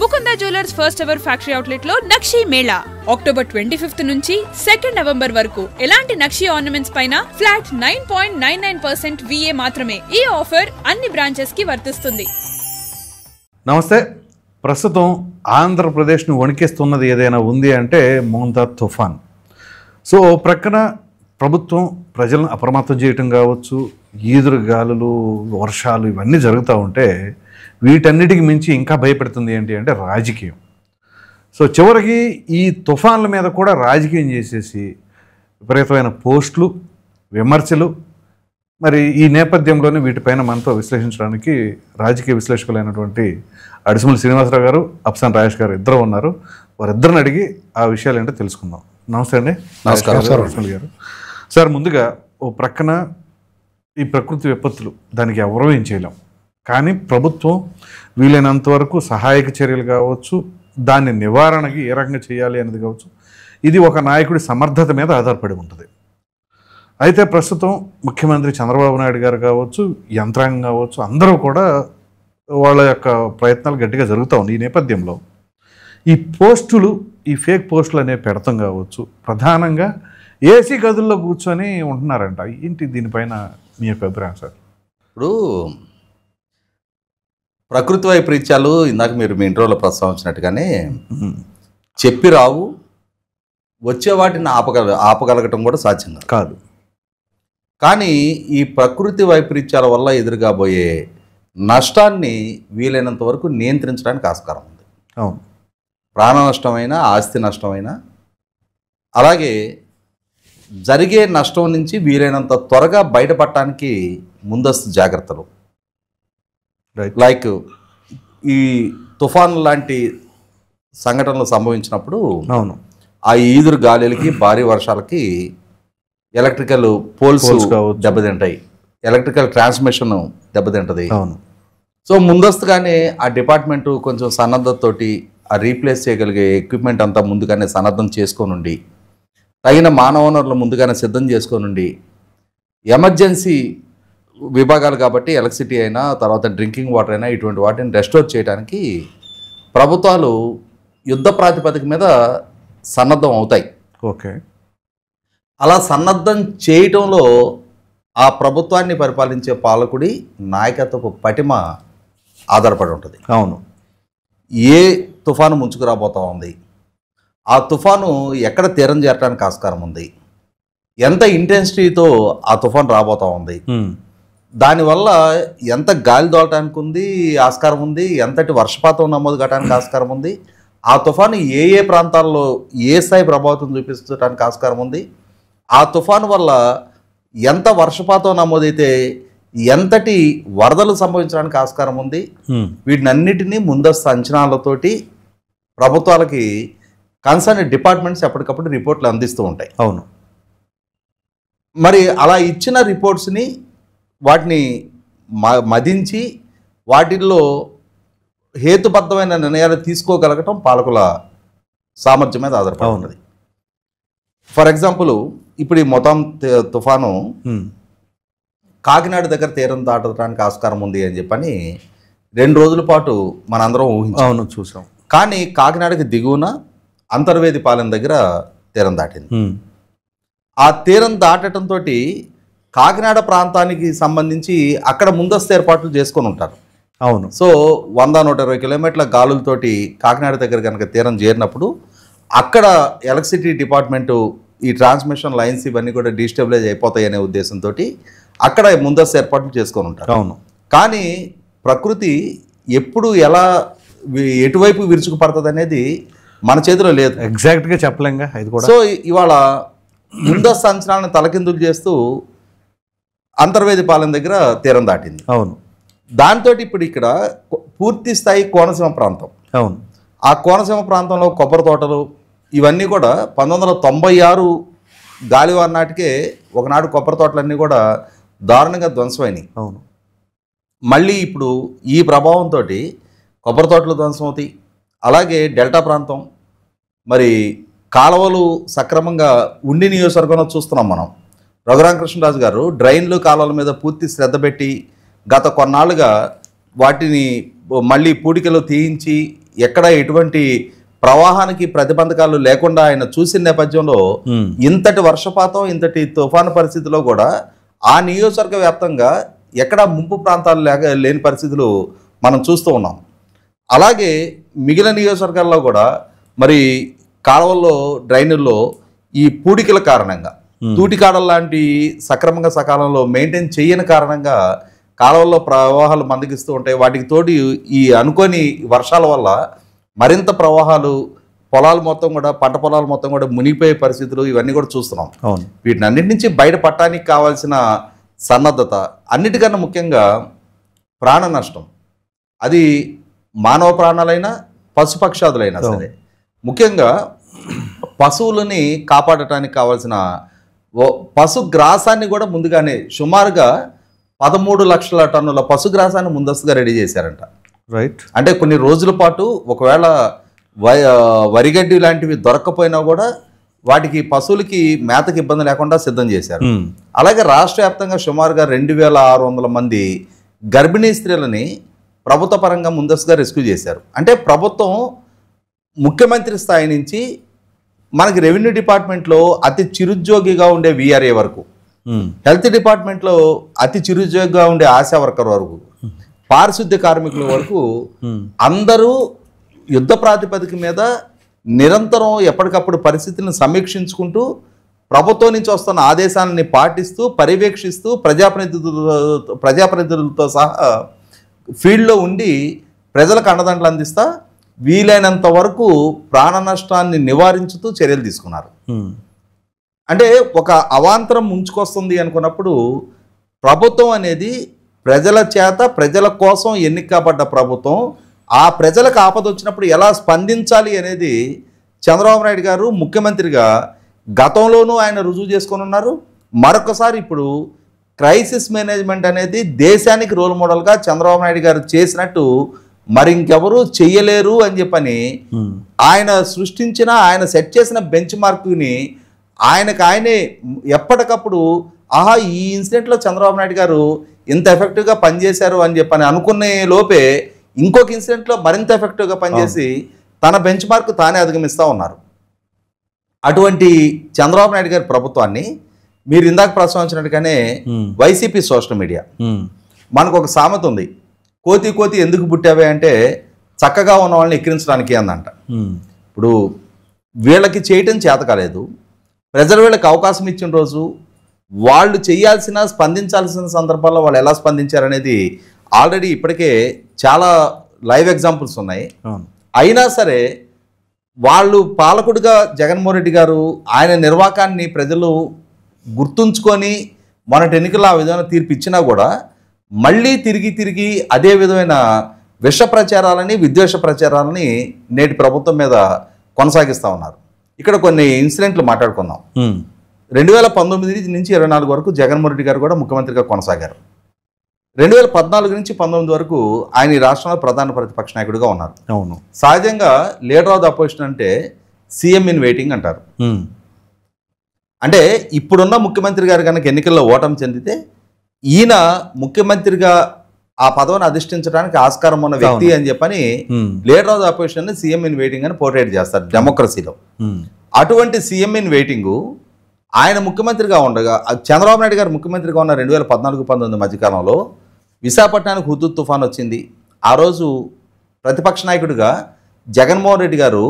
Mukunda jewellers first ever factory outlet లో నక్షి Mela October 25 నుంచి 2 November వరకు ఎలాంటి నక్షి ఆర్నమెంట్స్ పైన ఫ్లాట్ 9.99% VA మాత్రమే. ఈ ఆఫర్ అన్ని బ్రాంచెస్ కి వర్తిస్తుంది. నమస్తే. ప్రస్తుతం ఆంధ్రప్రదేశ్ను వణికిస్తున్నది ఏదైనా ఉంది అంటే మోంతా తుఫాన్. సో ప్రక్కన ప్రభుత్వం ప్రజలను అప్రమత్తం చేయటం కావచ్చు, ఈదురు గాలులు, వర్షాలు ఇవన్నీ జరుగుతూ ఉంటే వీటన్నిటికి మించి ఇంకా భయపెడుతుంది ఏంటి అంటే రాజకీయం. సో చివరికి ఈ తుఫాన్ల మీద కూడా రాజకీయం చేసేసి విపరీతమైన పోస్టులు, విమర్శలు. మరి ఈ నేపథ్యంలోనే వీటిపైన మనతో విశ్లేషించడానికి రాజకీయ విశ్లేషకులైనటువంటి అడిసిమల్ శ్రీనివాసరావు గారు, అప్సాన్ రాజేష్ గారు ఇద్దరు ఉన్నారు. వారిద్దరిని అడిగి ఆ విషయాలు ఏంటో తెలుసుకుందాం. నమస్తే అండి. నమస్కారం గారు. సార్, ముందుగా ఓ ప్రక్కన ఈ ప్రకృతి విపత్తులు, దానికి ఎవరూ ఏం చేయలేం, కానీ ప్రభుత్వం వీలైనంత వరకు సహాయక చర్యలు కావచ్చు, దాన్ని నివారణకి ఏ రకంగా చేయాలి అనేది కావచ్చు, ఇది ఒక నాయకుడి సమర్థత మీద ఆధారపడి ఉంటుంది. అయితే ప్రస్తుతం ముఖ్యమంత్రి చంద్రబాబు నాయుడు గారు కావచ్చు, యంత్రాంగం కావచ్చు, అందరూ కూడా వాళ్ళ యొక్క ప్రయత్నాలు గట్టిగా జరుగుతూ ఉంది. ఈ నేపథ్యంలో ఈ పోస్టులు, ఈ ఫేక్ పోస్టులు అనేవి పెడతాం కావచ్చు, ప్రధానంగా ఏసీ గదుల్లో కూర్చొని ఉంటున్నారంట. ఏంటి దీనిపైన మీ యొక్క అభిప్రాయం సార్? ఇప్పుడు ప్రకృతి వైపరీత్యాలు ఇందాక మీరు మీ ఇంట్రోలో ప్రస్తావించినట్టుగానే చెప్పి రావు, వచ్చే వాటిని ఆపగలగటం కూడా సాధ్యం కాదు. కానీ ఈ ప్రకృతి వైపరీత్యాల వల్ల ఎదురుగాబోయే నష్టాన్ని వీలైనంత వరకు నియంత్రించడానికి ఆస్కారం ఉంది. అవును. ప్రాణ నష్టమైనా, ఆస్తి నష్టమైనా, అలాగే జరిగే నష్టం నుంచి వీలైనంత త్వరగా బయటపడటానికి ముందస్తు జాగ్రత్తలు. లైక్ ఈ తుఫాన్ లాంటి సంఘటనలు సంభవించినప్పుడు అవును, ఆ ఈదురు గాలులకి, భారీ వర్షాలకి ఎలక్ట్రికల్ పోల్స్ దెబ్బతింటాయి, ఎలక్ట్రికల్ ట్రాన్స్మిషన్ దెబ్బతింటది. అవును. సో ముందస్తుగానే ఆ డిపార్ట్మెంటు కొంచెం సన్నద్ధతతోటి ఆ రీప్లేస్ చేయగలిగే ఎక్విప్మెంట్ అంతా ముందుగానే సన్నద్ధం చేసుకోనుండి, తగిన మానవ వనరులు ముందుగానే సిద్ధం చేసుకోనుండి, ఎమర్జెన్సీ విభాగాలు కాబట్టి ఎలక్ట్రిసిటీ అయినా, తర్వాత డ్రింకింగ్ వాటర్ అయినా, ఇటువంటి వాటిని రెస్టోర్ చేయడానికి ప్రభుత్వాలు యుద్ధ ప్రాతిపదిక మీద సన్నద్ధం అవుతాయి. ఓకే. అలా సన్నద్ధం చేయటంలో ఆ ప్రభుత్వాన్ని పరిపాలించే పాలకుడి నాయకత్వపు పటిమ ఆధారపడి ఉంటుంది. అవును. ఏ తుఫాను ముంచుకురాబోతా ఉంది, ఆ తుఫాను ఎక్కడ తీరం చేరడానికి ఆస్కారం ఉంది, ఎంత ఇంటెన్సిటీతో ఆ తుఫాను రాబోతా ఉంది, దానివల్ల ఎంత గాలి దోలటానికి ఉంది ఆస్కారం ఉంది, ఎంతటి వర్షపాతం నమోదు కావడానికి ఆస్కారం ఉంది, ఆ తుఫాను ఏ ఏ ప్రాంతాల్లో ఏ స్థాయి ప్రభావితం చూపించడానికి ఆస్కారం ఉంది, ఆ తుఫాను వల్ల ఎంత వర్షపాతం నమోదైతే ఎంతటి వరదలు సంభవించడానికి ఆస్కారం ఉంది, వీటినన్నిటినీ ముందస్తు అంచనాలతోటి ప్రభుత్వాలకి కన్సర్న్ డిపార్ట్మెంట్స్ ఎప్పటికప్పుడు రిపోర్ట్లు అందిస్తూ ఉంటాయి. అవును. మరి అలా ఇచ్చిన రిపోర్ట్స్ని వాటిని మదించి వాటిల్లో హేతుబద్ధమైన నిర్ణయాలు తీసుకోగలగటం పాలకుల సామర్థ్యం మీద ఆధారపడి ఉన్నది. ఫర్ ఎగ్జాంపుల్, ఇప్పుడు ఈ మొత్తం తుఫాను కాకినాడ దగ్గర తీరం దాటడానికి ఆస్కారం ఉంది అని చెప్పని 2 రోజుల పాటు మనందరం ఊహించాం, చూసాం. కానీ కాకినాడకి దిగువన అంతర్వేది పాలెం దగ్గర తీరం దాటింది. ఆ తీరం దాటడంతో కాకినాడ ప్రాంతానికి సంబంధించి అక్కడ ముందస్తు ఏర్పాట్లు చేసుకొని ఉంటారు. అవును. సో 100-120 కిలోమీటర్ల గాలులతోటి కాకినాడ దగ్గర కనుక తీరం చేరినప్పుడు అక్కడ ఎలక్ట్రిసిటీ డిపార్ట్మెంటు ఈ ట్రాన్స్మిషన్ లైన్స్ ఇవన్నీ కూడా డిస్టెబిలైజ్ అయిపోతాయి అనే ఉద్దేశంతో అక్కడ ముందస్తు ఏర్పాట్లు చేసుకొని ఉంటారు. అవును. కానీ ప్రకృతి ఎప్పుడు ఎలా ఎటువైపు విరుచుకుపడుతుంది అనేది మన చేతిలో లేదు, ఎగ్జాక్ట్గా చెప్పలేంగా ఇది కూడా. సో ఇవాళ ముందస్తు అంచనాలను తలకిందులు చేస్తూ అంతర్వేది పాలెం దగ్గర తీరం దాటింది. అవును. దాంతో ఇప్పుడు ఇక్కడ పూర్తి స్థాయి కోనసీమ ప్రాంతం. అవును. ఆ కోనసీమ ప్రాంతంలో కొబ్బరి తోటలు ఇవన్నీ కూడా 1996 గాలివాన నాటికే ఒకనాడు కొబ్బరి తోటలన్నీ కూడా దారుణంగా ధ్వంసమైనవి. అవును. మళ్ళీ ఇప్పుడు ఈ ప్రభావంతో కొబ్బరి తోటలు ధ్వంసం అవుతాయి. అలాగే డెల్టా ప్రాంతం, మరి కాలువలు సక్రమంగా ఉండి నియోజకవర్గంలో చూస్తున్నాం మనం. రఘురామకృష్ణరాజు గారు డ్రైన్లు కాలువల మీద పూర్తి శ్రద్ధ పెట్టి గత కొన్నాళ్ళుగా వాటిని మళ్ళీ పూడికలు తీయించి ఎక్కడ ఎటువంటి ప్రవాహానికి ప్రతిబంధకాలు లేకుండా ఆయన చూసిన నేపథ్యంలో ఇంతటి వర్షపాతం ఇంతటి తుఫాను పరిస్థితిలో కూడా ఆ నియోజకవర్గ వ్యాప్తంగా ఎక్కడ ముంపు ప్రాంతాలు లేని పరిస్థితులు మనం చూస్తూ ఉన్నాం. అలాగే మిగిలిన నియోజకవర్గాల్లో కూడా మరి కాలువల్లో డ్రైనుల్లో ఈ పూడికల కారణంగా తూటికాడల లాంటి సక్రమంగా సకాలంలో మెయింటైన్ చేయని కారణంగా కాలువల్లో ప్రవాహాలు మందగిస్తూ ఉంటాయి. వాటికి తోటి ఈ అనుకోని వర్షాల వల్ల మరింత ప్రవాహాలు పొలాలు మొత్తం కూడా పంట పొలాలు మొత్తం కూడా మునిగిపోయే పరిస్థితులు ఇవన్నీ కూడా చూస్తున్నాం. వీటిని అన్నిటి నుంచి బయటపడటానికి కావాల్సిన సన్నద్ధత, అన్నిటికన్నా ముఖ్యంగా ప్రాణ నష్టం, అది మానవ ప్రాణాలైనా పశుపక్షాదులైనా సరే, ముఖ్యంగా పశువులని కాపాడటానికి కావాల్సిన పశుగ్రాసాన్ని కూడా ముందుగానే సుమారుగా 13 లక్షల టన్నుల పశుగ్రాసాన్ని ముందస్తుగా రెడీ చేశారంట. రైట్. అంటే కొన్ని రోజుల పాటు ఒకవేళ వరిగడ్డి లాంటివి దొరక్కపోయినా కూడా వాటికి పశువులకి మేతకి ఇబ్బంది లేకుండా సిద్ధం చేశారు. అలాగే రాష్ట్ర వ్యాప్తంగా సుమారుగా 2600 మంది గర్భిణీ స్త్రీలని ప్రభుత్వ పరంగా ముందస్తుగా రెస్క్యూ చేశారు. అంటే ప్రభుత్వం ముఖ్యమంత్రి స్థాయి నుంచి మనకి రెవెన్యూ డిపార్ట్మెంట్లో అతి చిరుద్యోగిగా ఉండే విఆర్ఏ వరకు, హెల్త్ డిపార్ట్మెంట్లో అతి చిరుద్యోగిగా ఉండే ఆశా వర్కర్ వరకు, పారిశుద్ధ్య కార్మికుల వరకు అందరూ యుద్ధ ప్రాతిపదిక మీద నిరంతరం ఎప్పటికప్పుడు పరిస్థితులను సమీక్షించుకుంటూ ప్రభుత్వం నుంచి వస్తున్న ఆదేశాలని పాటిస్తూ పర్యవేక్షిస్తూ ప్రజాప్రతినిధులతో సహా ఫీల్డ్లో ఉండి ప్రజలకు అండదండలు అందిస్తా వీలైనంత వరకు ప్రాణ నష్టాన్ని నివారించుతూ చర్యలు తీసుకున్నారు. అంటే ఒక అవాంతరం ముంచుకొస్తుంది అనుకున్నప్పుడు ప్రభుత్వం అనేది ప్రజల చేత ప్రజల కోసం ఎన్నిక కాబడ్డ ప్రభుత్వం, ఆ ప్రజలకు ఆపద వచ్చినప్పుడు ఎలా స్పందించాలి అనేది చంద్రబాబు నాయుడు గారు ముఖ్యమంత్రిగా గతంలోనూ ఆయన రుజువు చేసుకొని ఉన్నారు. మరొకసారి ఇప్పుడు క్రైసిస్ మేనేజ్మెంట్ అనేది దేశానికి రోల్ మోడల్గా చంద్రబాబు నాయుడు గారు చేసినట్టు మరి ఇంకెవరూ చెయ్యలేరు అని చెప్పని ఆయన సృష్టించిన, ఆయన సెట్ చేసిన బెంచ్ మార్క్ని ఆయనే ఎప్పటికప్పుడు ఆహా ఈ ఇన్సిడెంట్లో చంద్రబాబు నాయుడు గారు ఇంత ఎఫెక్టివ్గా పనిచేశారు అని చెప్పని అనుకునే లోపే ఇంకొక ఇన్సిడెంట్లో మరింత ఎఫెక్టివ్గా పనిచేసి తన బెంచ్ మార్క్ తానే అధిగమిస్తూ ఉన్నారు. అటువంటి చంద్రబాబు నాయుడు గారి ప్రభుత్వాన్ని మీరు ఇందాక ప్రస్తావించినట్టుగానే వైసీపీ సోషల్ మీడియా, మనకు ఒక సామెత ఉంది, కోతి కోతి ఎందుకు పుట్టావే అంటే చక్కగా ఉన్న వాళ్ళని ఎక్కిరించడానికి అందంట. ఇప్పుడు వీళ్ళకి చేయటం చేత కాలేదు, ప్రజలు వీళ్ళకి అవకాశం ఇచ్చిన రోజు వాళ్ళు చేయాల్సిన స్పందించాల్సిన సందర్భాల్లో వాళ్ళు ఎలా స్పందించారనేది ఆల్రెడీ ఇప్పటికే చాలా లైవ్ ఎగ్జాంపుల్స్ ఉన్నాయి. అయినా సరే వాళ్ళు పాలకుడిగా జగన్మోహన్ రెడ్డి గారు ఆయన నిర్వాకాన్ని ప్రజలు గుర్తుంచుకొని మొన్నటి ఎన్నికల్లో ఆ విధమైన తీర్పు ఇచ్చినా కూడా మళ్ళీ తిరిగి అదే విధమైన విష ప్రచారాలని విద్వేష ప్రచారాలని నేటి ప్రభుత్వం మీద కొనసాగిస్తూ ఉన్నారు. ఇక్కడ కొన్ని ఇన్సిడెంట్లు మాట్లాడుకుందాం. 2019 నుంచి 24 వరకు జగన్మోహన్ రెడ్డి గారు కూడా ముఖ్యమంత్రిగా కొనసాగారు. 2014 నుంచి 19 వరకు ఆయన ఈ రాష్ట్రంలో ప్రధాన ప్రతిపక్ష నాయకుడిగా ఉన్నారు. అవును. సహజంగా లీడర్ ఆఫ్ ద అపోజిషన్ అంటే సీఎం ఇన్ వెయిటింగ్ అంటారు. అంటే ఇప్పుడున్న ముఖ్యమంత్రి గారు కనుక ఎన్నికల్లో ఓటమి చెందితే ఈయన ముఖ్యమంత్రిగా ఆ పదవిని అధిష్ఠించడానికి ఆస్కారం ఉన్న వ్యక్తి అని చెప్పని leader of the opposition CM in waiting అని పోర్ట్రేట్ చేస్తారు డెమోక్రసీలో. అటువంటి సీఎం ఇన్ వెయిటింగ్ ఆయన ముఖ్యమంత్రిగా ఉండగా, చంద్రబాబు నాయుడు గారు ముఖ్యమంత్రిగా ఉన్న 2014-19 మధ్యకాలంలో విశాఖపట్నానికి హుదూద్ తుఫాన్ వచ్చింది. ఆ రోజు ప్రతిపక్ష నాయకుడిగా జగన్మోహన్ రెడ్డి గారు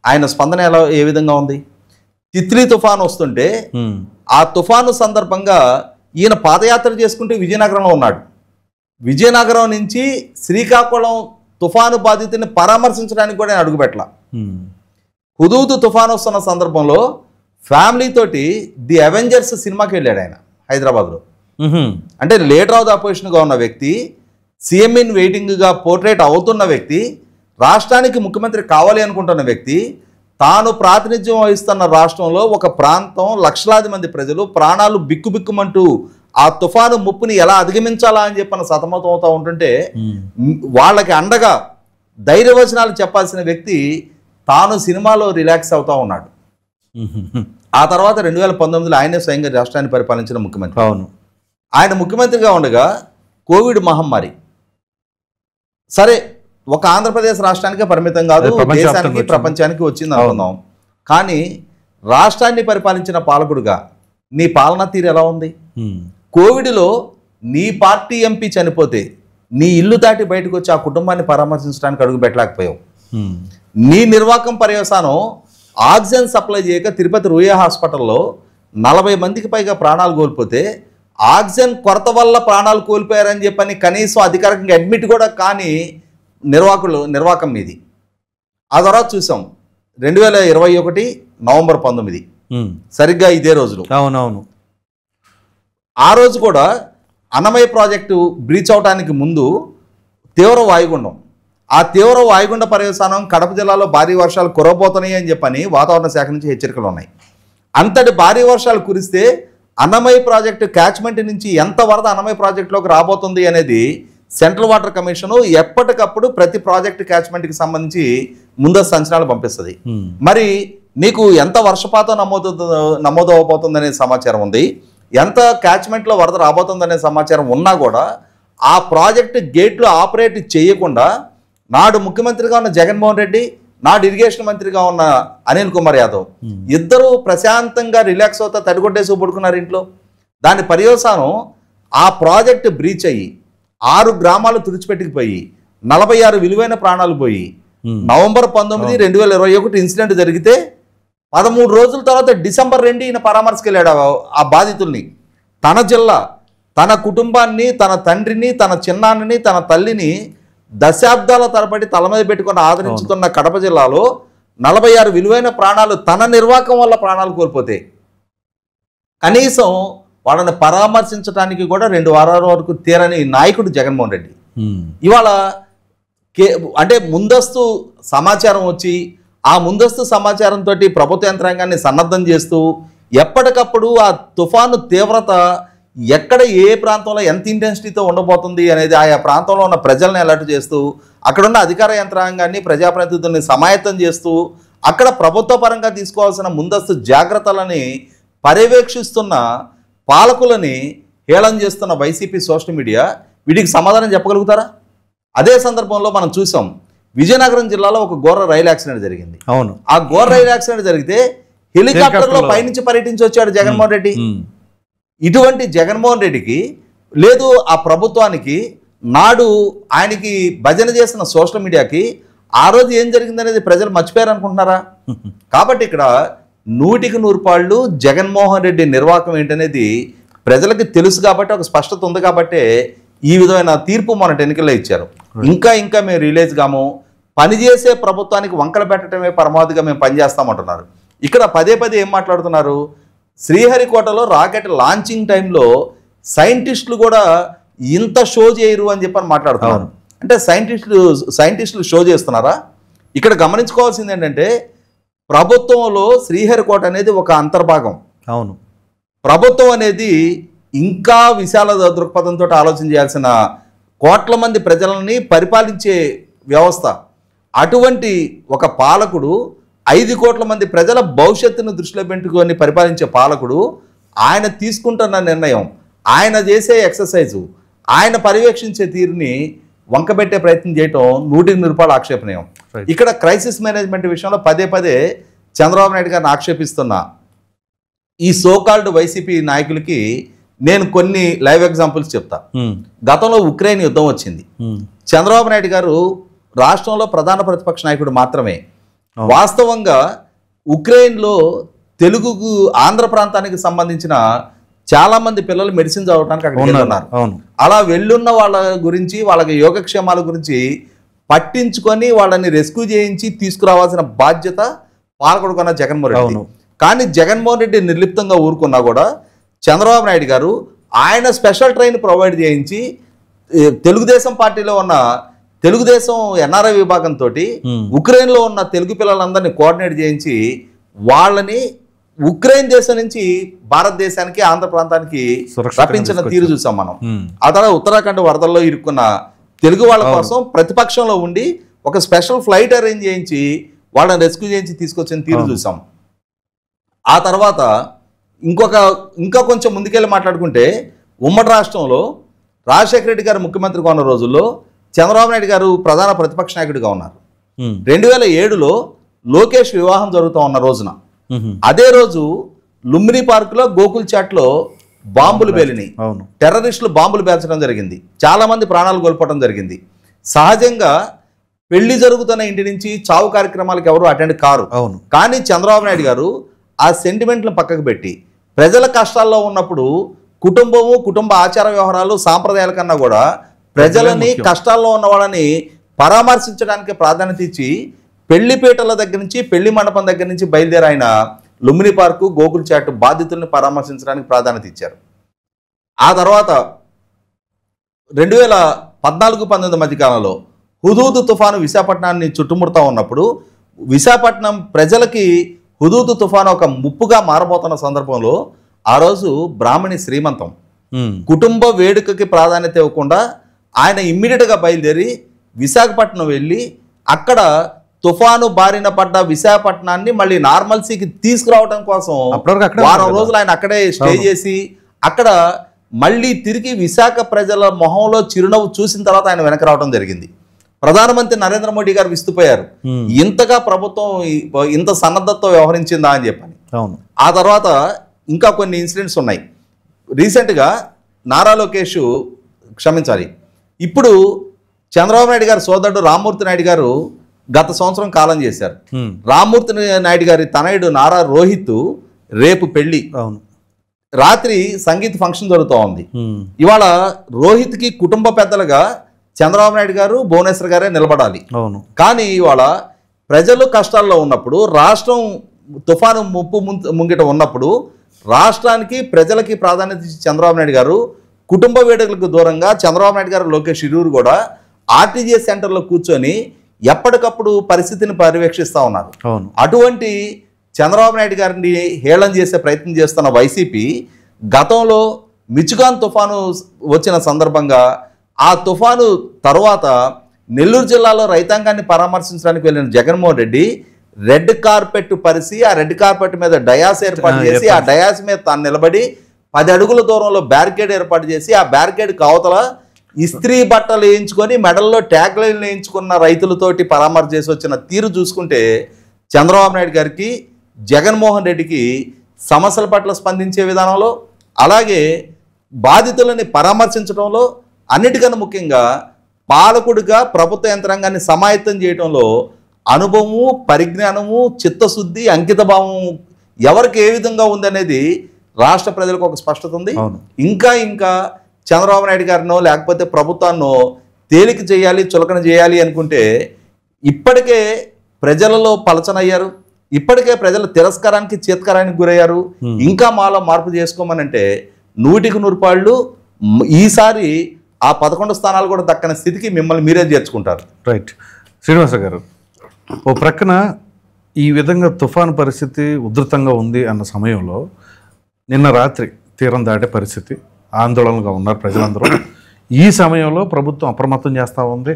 ఆయన స్పందన ఏ విధంగా ఉంది? తిత్లీ తుఫాను వస్తుంటే ఆ తుఫాను సందర్భంగా ఈయన పాదయాత్ర చేసుకుంటే విజయనగరంలో ఉన్నాడు. విజయనగరం నుంచి శ్రీకాకుళం తుఫాను బాధితుని పరామర్శించడానికి కూడా ఆయన అడుగుపెట్టల. హుదూద్ తుఫాను వస్తున్న సందర్భంలో ఫ్యామిలీ తోటి ది అవెంజర్స్ సినిమాకి వెళ్ళాడు ఆయన హైదరాబాద్లో. అంటే లీడర్ ఆఫ్ ద అపోజిషన్గా ఉన్న వ్యక్తి, సీఎం ఇన్ వెయిటింగ్గా పోర్ట్రేట్ అవుతున్న వ్యక్తి, రాష్ట్రానికి ముఖ్యమంత్రి కావాలి అనుకుంటున్న వ్యక్తి, తాను ప్రాతినిధ్యం వహిస్తున్న రాష్ట్రంలో ఒక ప్రాంతం లక్షలాది మంది ప్రజలు ప్రాణాలు బిక్కుబిక్కుమంటూ ఆ తుఫాను ముప్పుని ఎలా అధిగమించాలా అని చెప్పిన సతమతం అవుతూ ఉంటుంటే వాళ్ళకి అండగా ధైర్యవచనాలు చెప్పాల్సిన వ్యక్తి తాను సినిమాలో రిలాక్స్ అవుతూ ఉన్నాడు. ఆ తర్వాత 2019లో ఆయనే స్వయంగా రాష్ట్రాన్ని పరిపాలించిన ముఖ్యమంత్రి. అవును. ఆయన ముఖ్యమంత్రిగా ఉండగా కోవిడ్ మహమ్మారి, సరే ఒక ఆంధ్రప్రదేశ్ రాష్ట్రానికే పరిమితం కాదు, దేశానికి ప్రపంచానికి వచ్చింది అనుకుందాం. కానీ రాష్ట్రాన్ని పరిపాలించిన పాలకుడుగా నీ పాలనా తీరు ఎలా ఉంది? కోవిడ్లో నీ పార్టీ ఎంపీ చనిపోతే నీ ఇల్లు దాటి బయటకు వచ్చి ఆ కుటుంబాన్ని పరామర్శించడానికి అడుగు పెట్టలేకపోయావు. నీ నిర్వాకం పర్యవసానం ఆక్సిజన్ సప్లై చేయక తిరుపతి రూయా హాస్పిటల్లో 40 మందికి పైగా ప్రాణాలు కోల్పోతే ఆక్సిజన్ కొరత వల్ల ప్రాణాలు కోల్పోయారని చెప్పని కనీసం అధికారికంగా అడ్మిట్ కూడా కాని నిర్వాకం మీది. ఆ తర్వాత చూసాం 2021 నవంబర్ 19 సరిగ్గా ఇదే రోజులు. అవునవును. ఆ రోజు కూడా అన్నమయ్య ప్రాజెక్టు బ్రీచ్ అవడానికి ముందు తీవ్ర వాయుగుండం, ఆ తీవ్ర వాయుగుండ పర్యవసానం కడప జిల్లాలో భారీ వర్షాలు కురవబోతున్నాయి అని చెప్పని వాతావరణ శాఖ నుంచి హెచ్చరికలు ఉన్నాయి. అంతటి భారీ వర్షాలు కురిస్తే అన్నమయ్య ప్రాజెక్టు క్యాచ్మెంట్ నుంచి ఎంత వరద అన్నమయ్య ప్రాజెక్టులోకి రాబోతుంది అనేది సెంట్రల్ వాటర్ కమిషన్ ఎప్పటికప్పుడు ప్రతి ప్రాజెక్టు క్యాచ్మెంట్కి సంబంధించి ముందస్తు అంచనాలు పంపిస్తుంది. మరి నీకు ఎంత వర్షపాతం నమోదు అవబోతుందనే సమాచారం ఉంది, ఎంత క్యాచ్మెంట్లో వరద రాబోతుందనే సమాచారం ఉన్నా కూడా ఆ ప్రాజెక్టు గేట్లు ఆపరేట్ చేయకుండా నాడు ముఖ్యమంత్రిగా ఉన్న జగన్మోహన్ రెడ్డి, నాడు ఇరిగేషన్ మంత్రిగా ఉన్న అనిల్ కుమార్ యాదవ్ ఇద్దరు ప్రశాంతంగా రిలాక్స్ అవుతా తడిగొట్టేసి పడుకున్నారు ఇంట్లో. దాని పర్యవసానం ఆ ప్రాజెక్టు బ్రీచ్ అయ్యి 6 గ్రామాలు తుడిచిపెట్టుకుపోయి 46 విలువైన ప్రాణాలు పోయి నవంబర్ 19, 2021 ఇన్సిడెంట్ జరిగితే 13 రోజుల తర్వాత డిసెంబర్ 2 ఈయన పరామర్శకు వెళ్ళాడు ఆ బాధితుల్ని. తన జిల్లా, తన కుటుంబాన్ని, తన తండ్రిని, తన చిన్నాన్నని, తన తల్లిని దశాబ్దాల తరబడి తల మీద పెట్టుకుని ఆదరించుతున్న కడప జిల్లాలో 46 విలువైన ప్రాణాలు తన నిర్వాకం వల్ల ప్రాణాలు కోల్పోతే కనీసం వాళ్ళని పరామర్శించడానికి కూడా 2 వారాల వరకు తీరని నాయకుడు జగన్మోహన్ రెడ్డి. ఇవాళ అంటే ముందస్తు సమాచారం వచ్చి ఆ ముందస్తు సమాచారంతో ప్రభుత్వ యంత్రాంగాన్ని సన్నద్ధం చేస్తూ ఎప్పటికప్పుడు ఆ తుఫాను తీవ్రత ఎక్కడ ఏ ప్రాంతంలో ఎంత ఇంటెన్సిటీతో ఉండబోతుంది అనేది ఆయా ప్రాంతంలో ఉన్న ప్రజల్ని అలర్ట్ చేస్తూ అక్కడున్న అధికార యంత్రాంగాన్ని, ప్రజాప్రతినిధుల్ని సమాయత్తం చేస్తూ అక్కడ ప్రభుత్వ పరంగా తీసుకోవాల్సిన ముందస్తు జాగ్రత్తలని పర్యవేక్షిస్తున్న పాలకులని హేళన చేస్తున్న వైసీపీ సోషల్ మీడియా వీటికి సమాధానం చెప్పగలుగుతారా? అదే సందర్భంలో మనం చూసాం విజయనగరం జిల్లాలో ఒక ఘోర రైలు యాక్సిడెంట్ జరిగింది. అవును. ఆ ఘోర రైలు యాక్సిడెంట్ జరిగితే హెలికాప్టర్లో పైనుంచి పర్యటించి వచ్చాడు జగన్మోహన్ రెడ్డి. ఇటువంటి జగన్మోహన్ రెడ్డికి లేదు ఆ ప్రభుత్వానికి నాడు ఆయనకి భజన చేసిన సోషల్ మీడియాకి ఆ రోజు ఏం జరిగిందనేది ప్రజలు మర్చిపోయారు అనుకుంటున్నారా? కాబట్టి ఇక్కడ 100కి 100 పాళ్ళు జగన్మోహన్ రెడ్డి నిర్వాహకం ఏంటనేది ప్రజలకి తెలుసు కాబట్టి ఒక స్పష్టత ఉంది కాబట్టే ఈ విధమైన తీర్పు మొన్నటి ఎన్నికల్లో ఇచ్చారు. ఇంకా మేము రిలీజ్ కాము, పనిచేసే ప్రభుత్వానికి వంకలు పెట్టడమే పరమావధిగా మేము పనిచేస్తామంటున్నారు. ఇక్కడ పదే ఏం మాట్లాడుతున్నారు? శ్రీహరికోటలో రాకెట్ లాంచింగ్ టైంలో సైంటిస్టులు కూడా ఇంత షో చేయరు అని చెప్పని మాట్లాడుతున్నారు. అంటే సైంటిస్టులు షో చేస్తున్నారా? ఇక్కడ గమనించుకోవాల్సింది ఏంటంటే ప్రభుత్వంలో శ్రీహరికోట అనేది ఒక అంతర్భాగం. అవును. ప్రభుత్వం అనేది ఇంకా విశాల దృక్పథంతో ఆలోచన చేయాల్సిన కోట్ల మంది ప్రజలని పరిపాలించే వ్యవస్థ. అటువంటి ఒక పాలకుడు 5 కోట్ల మంది ప్రజల భవిష్యత్తును దృష్టిలో పెట్టుకొని పరిపాలించే పాలకుడు ఆయన తీసుకుంటున్న నిర్ణయం, ఆయన చేసే ఎక్సర్సైజు, ఆయన పర్యవేక్షించే తీరుని వంకబెట్టే ప్రయత్నం చేయటం 100కి 100 ఆక్షేపణీయం. ఇక్కడ క్రైసిస్ మేనేజ్మెంట్ విషయంలో పదే చంద్రబాబు నాయుడు గారిని ఆక్షేపిస్తున్న ఈ సోకాల్డ్ వైసీపీ నాయకులకి నేను కొన్ని లైవ్ ఎగ్జాంపుల్స్ చెప్తా. గతంలో ఉక్రెయిన్ యుద్ధం వచ్చింది. చంద్రబాబు నాయుడు గారు రాష్ట్రంలో ప్రధాన ప్రతిపక్ష నాయకుడు మాత్రమే. వాస్తవంగా ఉక్రెయిన్లో తెలుగుకు ఆంధ్ర ప్రాంతానికి సంబంధించిన చాలా మంది పిల్లలు మెడిసిన్ చదవడానికి అక్కడ ఉన్నారు. అలా వెళ్ళున్న వాళ్ళ గురించి, వాళ్ళకి యోగక్షేమాల గురించి పట్టించుకొని వాళ్ళని రెస్క్యూ చేయించి తీసుకురావాల్సిన బాధ్యత పాలకుడు కొన్న జగన్మోహన్ రెడ్డి. కానీ జగన్మోహన్ రెడ్డి నిర్లిప్తంగా ఊరుకున్నా కూడా చంద్రబాబు నాయుడు గారు ఆయన స్పెషల్ ట్రైన్ ప్రొవైడ్ చేయించి తెలుగుదేశం పార్టీలో ఉన్న తెలుగుదేశం ఎన్ఆర్ఐ విభాగంతో ఉక్రెయిన్లో ఉన్న తెలుగు పిల్లలందరినీ కోఆర్డినేట్ చేయించి వాళ్ళని ఉక్రెయిన్ దేశం నుంచి భారతదేశానికి, ఆంధ్ర ప్రాంతానికి రప్పించిన తీరు చూసాం మనం. ఆ తర్వాత ఉత్తరాఖండ్ వరదల్లో ఇరుక్కున్న తెలుగు వాళ్ళ కోసం ప్రతిపక్షంలో ఉండి ఒక స్పెషల్ ఫ్లైట్ అరేంజ్ చేయించి వాళ్ళని రెస్క్యూ చేయించి తీసుకొచ్చిన తీరు చూసాం. ఆ తర్వాత ఇంకా కొంచెం ముందుకెళ్ళి మాట్లాడుకుంటే ఉమ్మడి రాష్ట్రంలో రాజశేఖర రెడ్డి గారు ముఖ్యమంత్రిగా ఉన్న రోజుల్లో చంద్రబాబు నాయుడు గారు ప్రధాన ప్రతిపక్ష నాయకుడిగా ఉన్నారు. 2007లో లోకేష్ వివాహం జరుగుతూ ఉన్న రోజున అదే రోజు లుంబిని పార్కులో గోకుల్ చాట్లో బాంబులు పేలినాయి. టెర్రరిస్టులు బాంబులు పేల్చడం జరిగింది. చాలా మంది ప్రాణాలు కోల్పోవడం జరిగింది. సహజంగా పెళ్లి జరుగుతున్న ఇంటి నుంచి చావు కార్యక్రమాలకు ఎవరు అటెండ్ కారు. కానీ చంద్రబాబు నాయుడు గారు ఆ సెంటిమెంట్లను పక్కకు పెట్టి ప్రజల కష్టాల్లో ఉన్నప్పుడు కుటుంబము, కుటుంబ ఆచార వ్యవహారాలు, సాంప్రదాయాల కన్నా కూడా ప్రజలని, కష్టాల్లో ఉన్న వాళ్ళని పరామర్శించడానికి ప్రాధాన్యత ఇచ్చి పెళ్లిపీటల దగ్గర నుంచి, పెళ్లి మండపం దగ్గర నుంచి బయలుదేరి ఆయన లుంబిని పార్కు, గోకుల్ చాట్ బాధితుల్ని పరామర్శించడానికి ప్రాధాన్యత ఇచ్చారు. ఆ తర్వాత 2014-19 మధ్యకాలంలో హుదూద్ తుఫాను విశాఖపట్నాన్ని చుట్టుముడుతూ ఉన్నప్పుడు విశాఖపట్నం ప్రజలకి హుదూద్ తుఫాను ఒక ముప్పుగా మారబోతున్న సందర్భంలో ఆ రోజు బ్రాహ్మణి శ్రీమంతం, కుటుంబ వేడుకకి ప్రాధాన్యత ఇవ్వకుండా ఆయన ఇమ్మీడియట్గా బయలుదేరి విశాఖపట్నం వెళ్ళి అక్కడ తుఫాను బారిన పడ్డ విశాఖపట్నాన్ని మళ్ళీ నార్మల్సీకి తీసుకురావడం కోసం వారం రోజులు ఆయన అక్కడే స్టే చేసి అక్కడ మళ్ళీ తిరిగి విశాఖ ప్రజల మొహంలో చిరునవ్వు చూసిన తర్వాత ఆయన వెనక రావడం జరిగింది. ప్రధానమంత్రి నరేంద్ర మోడీ గారు విస్తుపోయారు, ఇంతగా ప్రభుత్వం ఇంత సన్నద్ధతతో వ్యవహరించిందా అని చెప్పని. ఆ తర్వాత ఇంకా కొన్ని ఇన్సిడెంట్స్ ఉన్నాయి. రీసెంట్గా నారా లోకేష్, క్షమించాలి, ఇప్పుడు చంద్రబాబు నాయుడు గారి సోదరుడు రామ్మూర్తి నాయుడు గారు గత సంవత్సరం కాలం చేశారు. రామ్మూర్తి నాయుడు గారి తనయుడు నారా రోహిత్ రేపు పెళ్లి, రాత్రి సంగీత ఫంక్షన్ జరుగుతూ ఉంది. ఇవాళ రోహిత్కి కుటుంబ పెద్దలుగా చంద్రబాబు నాయుడు గారు, భువనేశ్వర్ గారే నిలబడాలి. కానీ ఇవాళ ప్రజలు కష్టాల్లో ఉన్నప్పుడు, రాష్ట్రం తుఫాను ముప్పు ముంగిట ఉన్నప్పుడు రాష్ట్రానికి, ప్రజలకి ప్రాధాన్యత ఇచ్చి చంద్రబాబు నాయుడు గారు కుటుంబ వేడుకలకు దూరంగా చంద్రబాబు నాయుడు గారు, లోకేష్ ఇరువురు కూడా ఆర్టీజీఎస్ సెంటర్లో కూర్చొని ఎప్పటికప్పుడు పరిస్థితిని పర్యవేక్షిస్తూ ఉన్నారు. అటువంటి చంద్రబాబు నాయుడు గారిని హేళన చేసే ప్రయత్నం చేస్తున్న వైసీపీ గతంలో మిచిగాన్ తుఫాను వచ్చిన సందర్భంగా ఆ తుఫాను తర్వాత నెల్లూరు జిల్లాలో రైతాంగాన్ని పరామర్శించడానికి వెళ్ళిన జగన్మోహన్ రెడ్డి రెడ్ కార్పెట్ పరిసి ఆ రెడ్ కార్పెట్ మీద డయాస్ ఏర్పాటు చేసి ఆ డయాస్ మీద తాను నిలబడి 10 అడుగుల దూరంలో బ్యారికేడ్ ఏర్పాటు చేసి ఆ బ్యారికేడ్ అవతల ఇస్త్రీ బట్టలు వేయించుకొని మెడల్లో ట్యాగ్ లైన్లు వేయించుకున్న రైతులతోటి పరామర్శ చేసి వచ్చిన తీరు చూసుకుంటే చంద్రబాబు నాయుడు గారికి, జగన్మోహన్ రెడ్డికి సమస్యల పట్ల స్పందించే విధానంలో, అలాగే బాధితులని పరామర్శించడంలో, అన్నిటికన్నా ముఖ్యంగా పాలకుడిగా ప్రభుత్వ యంత్రాంగాన్ని సమాయత్తం చేయడంలో అనుభవము, పరిజ్ఞానము, చిత్తశుద్ధి, అంకితభావం ఎవరికి ఏ విధంగా ఉందనేది రాష్ట్ర ప్రజలకు ఒక స్పష్టత ఉంది. ఇంకా చంద్రబాబు నాయుడు గారినో లేకపోతే ప్రభుత్వాన్నో తేలిక చేయాలి, చులకన చేయాలి అనుకుంటే ఇప్పటికే ప్రజలలో పలచనయ్యారు, ఇప్పటికే ప్రజల తిరస్కారానికి, చేత్కారానికి గురయ్యారు. ఇంకా మాలో మార్పు చేసుకోమనంటే 100కి 100 పాళ్ళు ఈసారి ఆ 11 స్థానాలు కూడా దక్కని స్థితికి మిమ్మల్ని మీరే చేర్చుకుంటారు. రైట్. శ్రీనివాస గారు, ఓ ప్రక్కన ఈ విధంగా తుఫాను పరిస్థితి ఉధృతంగా ఉంది అన్న సమయంలో నిన్న రాత్రి తీరం దాటే పరిస్థితి, ఆందోళనగా ఉన్నారు ప్రజలందరూ. ఈ సమయంలో ప్రభుత్వం అప్రమత్తం చేస్తూ ఉంది.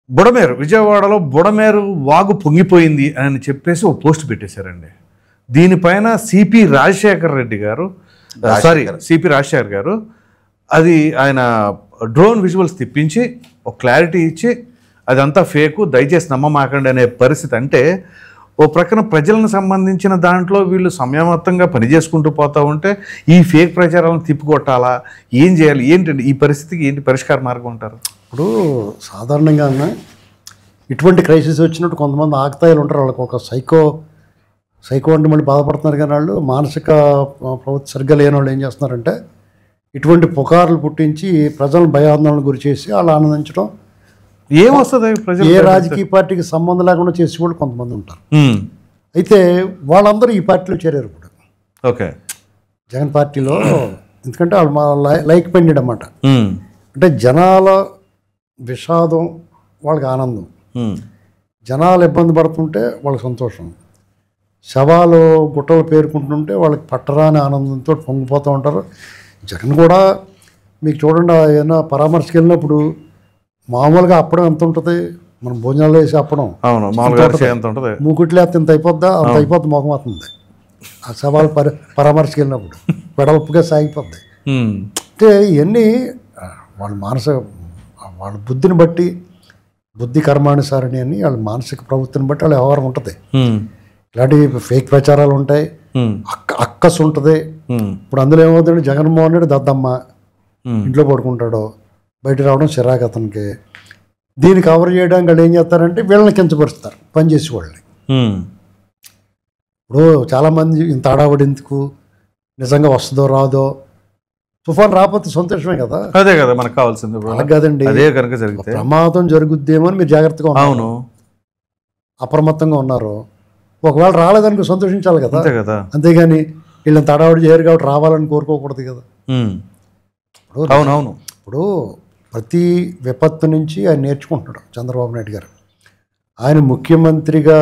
బుడమేరు, విజయవాడలో బుడమేరు వాగు పొంగిపోయింది అని చెప్పేసి ఓ పోస్ట్ పెట్టేశారండి. దీనిపైన సిపి రాజశేఖర్ గారు అది ఆయన డ్రోన్ విజువల్స్ తెప్పించి ఒక క్లారిటీ ఇచ్చి అదంతా ఫేకు, దయచేసి నమ్మమాకండి అనే పరిస్థితి. అంటే ఓ ప్రక్కన ప్రజలకు సంబంధించిన దాంట్లో వీళ్ళు సంయమత్తంగా పనిచేసుకుంటూ పోతూ ఉంటే ఈ ఫేక్ ప్రచారాలను తిప్పికొట్టాలా, ఏం చేయాలి, ఏంటండి ఈ పరిస్థితికి ఏంటి పరిష్కార మార్గం అంటారు? ఇప్పుడు సాధారణంగా ఇటువంటి క్రైసిస్ వచ్చినట్టు కొంతమంది ఆకతాయిలు ఉంటారు, వాళ్ళకి ఒక సైకో అంటే మళ్ళీ బాధపడుతున్నారు. కానీ వాళ్ళు మానసిక ప్రవృత్తి సరిగ్గా లేని వాళ్ళు ఏం చేస్తున్నారంటే ఇటువంటి పుకార్లు పుట్టించి ప్రజలను భయాందోళనకు గురి చేసి వాళ్ళు ఆనందించడం. ఏమొస్తుంది ప్రజలు, ఏ రాజకీయ పార్టీకి సంబంధం లేకుండా చేసే వాళ్ళు కొంతమంది ఉంటారు. అయితే వాళ్ళందరూ ఈ పార్టీలో చేరారు ఇప్పుడు. ఓకే, జగన్ పార్టీలో. ఎందుకంటే వాళ్ళు మా లైక్ పెండెడ్ అన్నమాట. అంటే జనాల విషాదం వాళ్ళకి ఆనందం, జనాలు ఇబ్బంది పడుతుంటే వాళ్ళకి సంతోషం, శవాలు గుట్టలు పేరుకుంటుంటే వాళ్ళకి పట్టరాని ఆనందంతో పొంగిపోతూ ఉంటారు. జగన్ కూడా మీకు చూడండి, ఏదైనా పరామర్శకు వెళ్ళినప్పుడు మామూలుగా అప్పడం ఎంత ఉంటుంది, మనం భోజనాలు వేసి అప్పడం మూకుట్లు వేస్తే ఇంత అయిపోద్దా, అంత అయిపోద్ది, మొహం అవుతుంది. ఆ శవాలు పరామర్శకు వెళ్ళినప్పుడు వెడల్పుగా సాగిపోద్ది. అంటే ఇవన్నీ వాళ్ళ వాళ్ళ బుద్ధిని బట్టి, బుద్ధి కర్మానుసారిణి అని వాళ్ళ మానసిక ప్రవృత్తిని బట్టి వాళ్ళ వ్యవహారం ఉంటుంది. ఇలాంటి ఫేక్ ప్రచారాలు ఉంటాయి, అక్కసు ఉంటుంది. ఇప్పుడు అందులో ఏమవుతుంది, జగన్మోహన్ రెడ్డి దద్దమ్మ ఇంట్లో పడుకుంటాడో బయట రావడం చిరాకు అతనికి. దీన్ని కవర్ చేయడానికి వాళ్ళు ఏం చేస్తారంటే వీళ్ళని కించపరుస్తారు పనిచేసే వాళ్ళని. ఇప్పుడు చాలామంది ఇంత హడావుడి ఎందుకు, నిజంగా వస్తుందో రాదో, తుఫాన్ రాకపోతే సంతోషమే కదా. అదే కదా మనకు కావాల్సింది. అలా కాదండి, అదే కనుక జరిగితే ప్రమాదం జరుగుద్దేమో అని మీరు జాగ్రత్తగా ఉన్నారు, అప్రమత్తంగా ఉన్నారు. ఒకవేళ రాలేదనుకో సంతోషించాలి కదా. అంతేగాని వీళ్ళని తడావుడి చేయరు కాబట్టి రావాలని కోరుకోకూడదు కదా. ఇప్పుడు ప్రతి విపత్తు నుంచి ఆయన నేర్చుకుంటున్నాడు చంద్రబాబు నాయుడు గారు. ఆయన ముఖ్యమంత్రిగా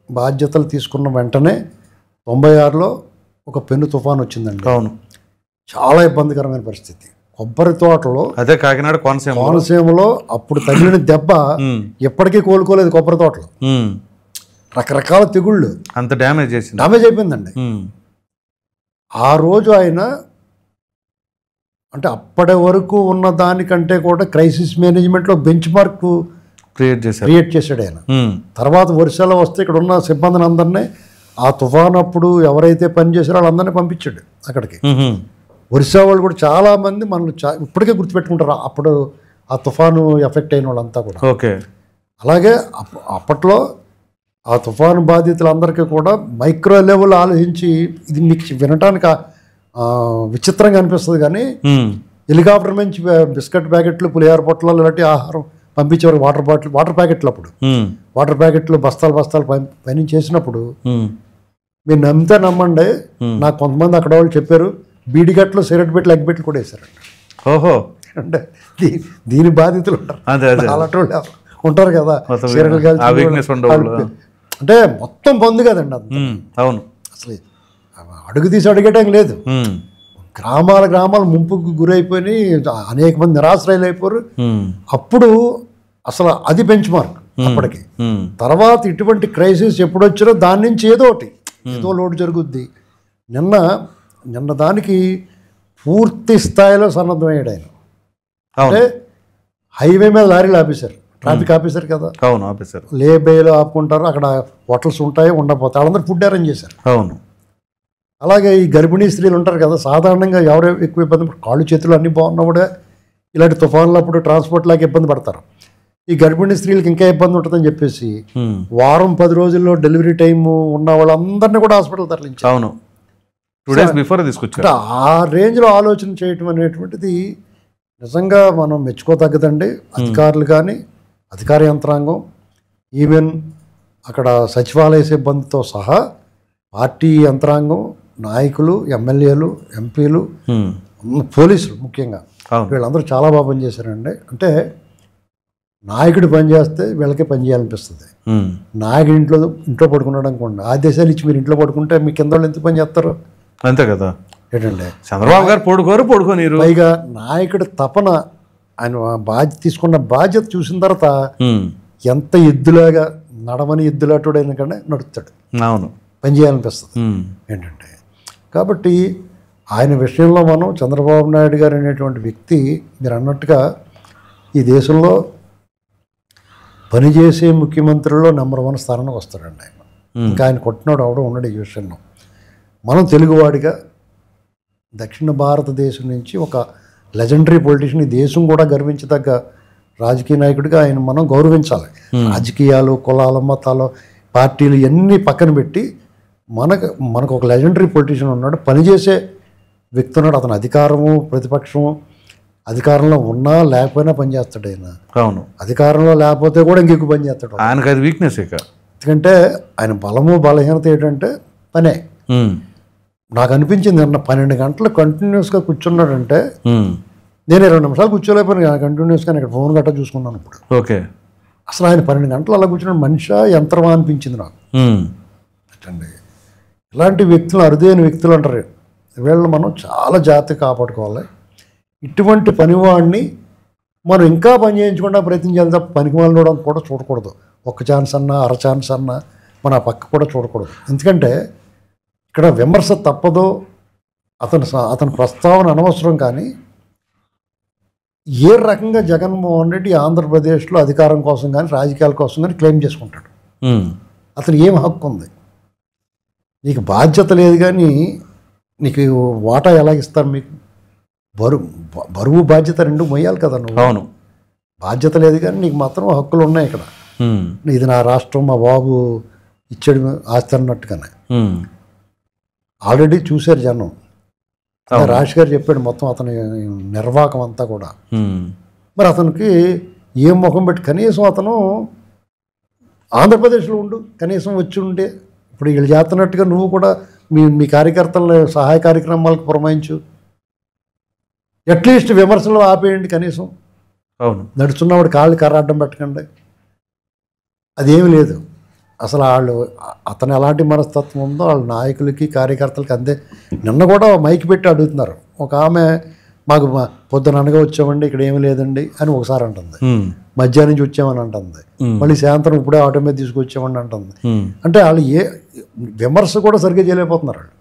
బాధ్యతలు తీసుకున్న వెంటనే 96లో ఒక పెను తుఫాన్ వచ్చిందండి. అవును, చాలా ఇబ్బందికరమైన పరిస్థితి. కొబ్బరి తోటలో, అదే కాకినాడ కోనసీమలో అప్పుడు తగిలిన దెబ్బ ఎప్పటికీ కోలుకోలేదు. కొబ్బరి తోటలో రకరకాల తెగుళ్ళు, అంత డ్యామేజ్ అయిపోయిందండి. ఆ రోజు ఆయన అంటే అప్పటి వరకు ఉన్న దానికంటే కూడా క్రైసిస్ మేనేజ్మెంట్లో బెంచ్ మార్క్ క్రియేట్ చేశాడు ఆయన. తర్వాత వర్షాలు వస్తే ఇక్కడ ఉన్న సిబ్బందిని అందరినీ, ఆ తుఫాన్ అప్పుడు ఎవరైతే పనిచేసారో వాళ్ళందరినీ పంపించాడు అక్కడికి. ఒరిస్సా వాళ్ళు కూడా చాలామంది మనల్ని ఇప్పటికే గుర్తుపెట్టుకుంటారు, అప్పుడు ఆ తుఫాను ఎఫెక్ట్ అయిన వాళ్ళంతా కూడా. అలాగే అప్పట్లో ఆ తుఫాను బాధితులందరికీ కూడా మైక్రో లెవెల్ ఆలోచించి, ఇది మీకు వినటానికి విచిత్రంగా అనిపిస్తుంది కానీ హెలికాప్టర్ నుంచి బిస్కెట్ ప్యాకెట్లు, పులిహార పొట్లాలు ఇలాంటి ఆహారం పంపించేవారు. వాటర్ ప్యాకెట్లు, అప్పుడు వాటర్ ప్యాకెట్లు బస్తాలు పని చేసినప్పుడు మీరు నమ్మితే నమ్మండి, నాకు కొంతమంది అక్కడ వాళ్ళు చెప్పారు బీడిగట్లు, సిగరెట్ పెట్లు, ఎగ్ పెట్లు కూడా వేశారండి. అంటే దీని బాధితులు ఉంటారు, అలాంటి వాళ్ళు ఉంటారు కదా. అంటే మొత్తం పొందు కదండి అది. అవును, అసలు అడుగు తీసి అడిగేయడం లేదు. గ్రామాలు ముంపుకు గురైపోయి అనేక మంది నిరాశ్రయాలు అయిపోరు. అప్పుడు అసలు అది బెంచ్ మార్క్ అప్పటికి. తర్వాత ఇటువంటి క్రైసిస్ ఎప్పుడు వచ్చినా దాని నుంచి ఏదో లోటు జరుగుద్ది. నిన్న దానికి పూర్తి స్థాయిలో సన్నద్ధమయ్యాడు ఆయన. అంటే హైవే మీద లారీలు ఆపేశారు, ట్రాఫిక్ ఆఫీసర్ కదా. అవును, ఆఫీసర్ లేబేలో ఆపుకుంటారు, అక్కడ హోటల్స్ ఉంటాయి, ఉండకపోతే వాళ్ళందరూ ఫుడ్ అరేంజ్ చేశారు. అవును. అలాగే ఈ గర్భిణీ స్త్రీలు ఉంటారు కదా, సాధారణంగా ఎవరు ఎక్కువ ఇబ్బంది, కాళ్ళు చేతులు అన్నీ బాగున్నా కూడా ఇలాంటి తుఫాన్లప్పుడు ట్రాన్స్పోర్ట్ లాగా ఇబ్బంది పడతారు. ఈ గర్భిణీ స్త్రీలకు ఇంకా ఇబ్బంది ఉంటుందని చెప్పేసి వారం 10 రోజుల్లో డెలివరీ టైం ఉన్న వాళ్ళందరినీ కూడా హాస్పిటల్ తరలించారు. అవును, 2 days బిఫోర్ తీసుకొచ్చారు. ఆ రేంజ్లో ఆలోచన చేయటం అనేటువంటిది నిజంగా మనం మెచ్చుకోతగ్గదండి. అధికారులు కానీ, అధికార యంత్రాంగం, ఈవెన్ అక్కడ సచివాలయ సిబ్బందితో సహా పార్టీ యంత్రాంగం, నాయకులు, ఎమ్మెల్యేలు, ఎంపీలు, పోలీసులు ముఖ్యంగా వీళ్ళందరూ చాలా బాగా పనిచేశారండి. అంటే నాయకుడు పనిచేస్తే వీళ్ళకే పని చేయాలనిపిస్తుంది. నాయకుడు ఇంట్లో పడుకున్నాడు అనుకోండి, ఆదేశాలు ఇచ్చి మీరు ఇంట్లో పడుకుంటే మీ కింద వాళ్ళు ఎంత పని చేస్తారు? అంతే కదా. ఏంటంటే చంద్రబాబు గారు పడుకోరు. పైగా నాయకుడు తపన, ఆయన తీసుకున్న బాధ్యత చూసిన తర్వాత ఎంత ఎద్దులాగా నడవని ఎద్దులాటుడైన కన్నా నడుస్తాడు. అవును, పని చేయాలనిపిస్తుంది. ఏంటంటే కాబట్టి ఆయన విషయంలో మనం చంద్రబాబు నాయుడు గారు అనేటువంటి వ్యక్తి మీరు అన్నట్టుగా ఈ దేశంలో పనిచేసే ముఖ్యమంత్రుల్లో నెంబర్ 1 స్థానానికి వస్తాడండి ఆయన. ఇంకా ఆయన కొట్టినాడు అవడం ఉన్నాడు ఈ విషయంలో. మనం తెలుగువాడిగా దక్షిణ భారతదేశం నుంచి ఒక లెజెండరీ పొలిటీషియన్, ఈ దేశం కూడా గర్వించదగ్గ రాజకీయ నాయకుడిగా ఆయన మనం గౌరవించాలి. రాజకీయాలు, కులాలు, మతాలు, పార్టీలు ఇవన్నీ పక్కన పెట్టి మనకు ఒక లెజెండరీ పొలిటీషియన్ ఉన్నాడు, పనిచేసే వ్యక్తి ఉన్నాడు. అతను అధికారము, ప్రతిపక్షము, అధికారంలో ఉన్నా లేకపోయినా పనిచేస్తాడు ఆయన. అవును, అధికారంలో లేకపోతే కూడా ఇంకెక్కువ పని చేస్తాడు. ఆయనకు అది వీక్నెస్. ఎందుకంటే ఆయన బలము, బలహీనత ఏంటంటే పనే. నాకు అనిపించింది నిన్న 12 గంటలు కంటిన్యూస్గా కూర్చున్నాడంటే, నేను 20 నిమిషాలు కూర్చోలేకపోయినా కంటిన్యూస్గా ఇక్కడ ఫోన్ గట్రా చూసుకున్నాను. ఇప్పుడు ఓకే, అసలు ఆయన 12 గంటలు అలా కూర్చున్నాడు, మనిషా యంత్రమా అనిపించింది నాకు. అండి ఇలాంటి వ్యక్తులు అరుదైన వ్యక్తులు అంటారు, వీళ్ళని మనం చాలా జాగ్రత్తగా కాపాడుకోవాలి. ఇటువంటి పనివాడిని మనం ఇంకా పని చేయించకుండా ప్రయత్నించాలి తప్ప పనికి వాళ్ళని కూడా చూడకూడదు. ఒక్క ఛాన్స్ అన్నా, అర ఛాన్స్ అన్నా మన పక్క కూడా చూడకూడదు. ఎందుకంటే ఇక్కడ విమర్శ తప్పదో, అతని ప్రస్తావన అనవసరం. కానీ ఏ రకంగా జగన్మోహన్ రెడ్డి ఆంధ్రప్రదేశ్లో అధికారం కోసం కానీ రాజకీయాల కోసం కానీ క్లెయిమ్ చేసుకుంటాడు? అతను ఏం హక్కు ఉంది? నీకు బాధ్యత లేదు కానీ నీకు వాటా ఎలా ఇస్తారు? మీకు బరువు బాధ్యత రెండు మొయ్యాలి కదా నువ్వు. అవును, బాధ్యత లేదు కానీ నీకు మాత్రం హక్కులు ఉన్నాయి ఇక్కడ. ఇది నా రాష్ట్రం, మా బాబు ఇచ్చాడు ఆస్తి అన్నట్టుగానే. ఆల్రెడీ చూశారు జనం. రాజశేఖర్ గారు చెప్పాడు మొత్తం అతని నిర్వాహకం అంతా కూడా. మరి అతనికి ఏం ముఖం పెట్టి కనీసం అతను ఆంధ్రప్రదేశ్లో ఉండు, కనీసం వచ్చి ఉండే. ఇప్పుడు వీళ్ళు చేస్తున్నట్టుగా నువ్వు కూడా మీ కార్యకర్తల సహాయ కార్యక్రమాలకు పురమాయించు. అట్లీస్ట్ విమర్శలు ఆపేయండి కనీసం. అవును, నడుచున్నవాడు కాళ్ళు కర్రాడ్డం పెట్టకండి. అదేమి లేదు అసలు. వాళ్ళు అతను ఎలాంటి మనస్తత్వం ఉందో వాళ్ళ నాయకులకి కార్యకర్తలకి అంతే. నిన్న కూడా మైక్ పెట్టి అడుగుతున్నారు. ఒక ఆమె మాకు పొద్దున అనగా వచ్చామండి, ఇక్కడ ఏమి లేదండి అని ఒకసారి అంటుంది. మధ్యాహ్నం నుంచి వచ్చామని అంటుంది. మళ్ళీ సాయంత్రం ఇప్పుడే ఆటో మీద తీసుకొచ్చామని అంటుంది. అంటే వాళ్ళు విమర్శ కూడా సరిగ్గా చేయలేకపోతున్నారు వాళ్ళు.